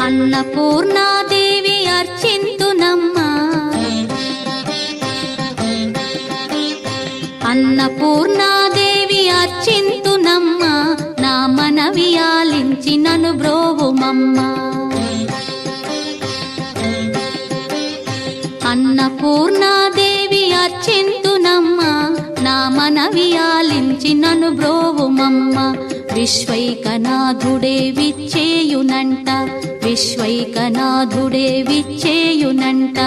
అన్నపూర్ణాదేవి అర్చింతునమ్మా, అన్నపూర్ణాదేవి అర్చింతునమ్మా, నా మనవి ఆలించి నన్ను బ్రోవుమమ్మా. అన్నపూర్ణాదేవి అర్చింతునమ్మా, నా మనవి ఆలించి నన్ను బ్రోవుమమ్మా. విశ్వైకనాథుడే విచ్చేయునంట, విశ్వైకనాథుడే విచ్చేయునంట,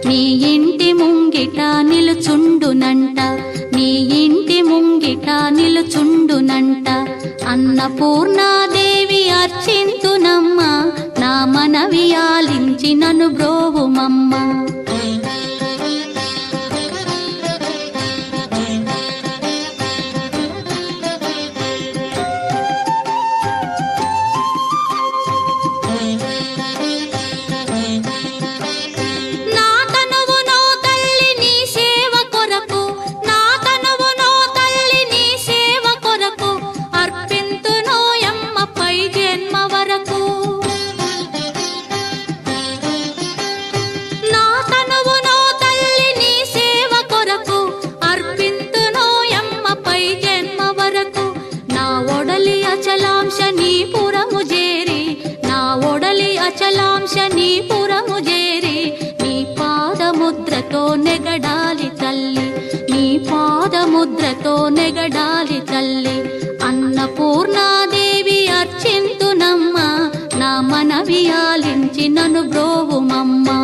నీ ఇంటి ముంగిట నిలుచుండునంట, నీ ఇంటి ముంగిట నిలుచుండునంట. అన్నపూర్ణాదేవి అర్చింతునమ్మా, నా మనవి ఆలించి నన్ను బ్రోవుమమ్మా. అచలాంశ నీ పురము చేరి, నీ పాదముద్రతో నెగడాలి తల్లి, నీ పాదముద్రతో నెగడాలి తల్లి. అన్నపూర్ణాదేవి అర్చింతునమ్మా, నా మనవి ఆలించి నన్ను బ్రోవుమమ్మా.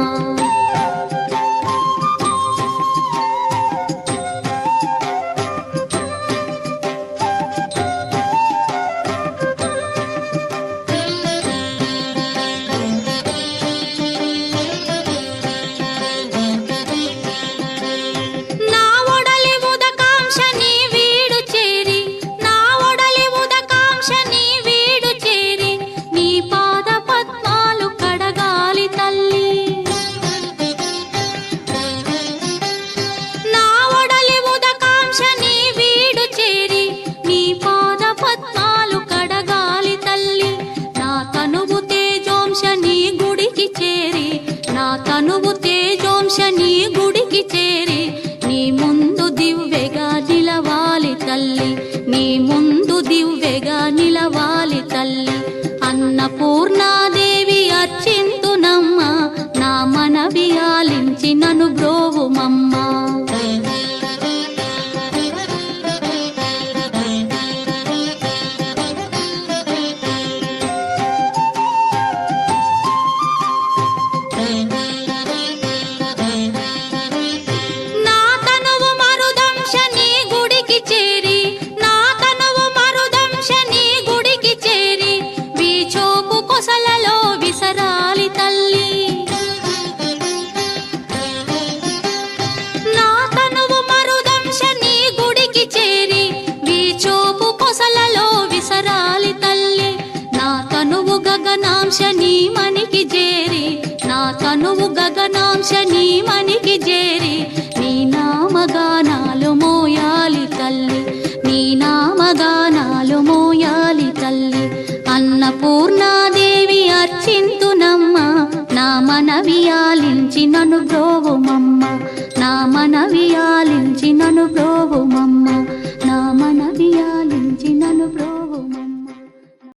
తనువు తేజోంశ నీ గుడికి చేరి, నీ ముందు దివ్వెగా నిలవాలి తల్లి, నీ ముందు దివ్వెగా నిలవాలి తల్లి. అన్నపూర్ణాదేవి అర్చింతునమ్మా, నా మనవి ఆలించి నన్ను బ్రోవుమమ్మా. గగనాంశ నీ మనికి చేరి, నా తనువు గగనాంశ నీ మనికి చేరి, నీ నామగానాలు మోయాలి తల్లి, నీ నామగానాలు మోయాలి తల్లి. అన్నపూర్ణాదేవి అర్చింతునమ్మా, నా మనవి ఆలించి నన్ను బ్రోవుమమ్మా, నా మనవి ఆలించి నన్ను బ్రోవుమమ్మా.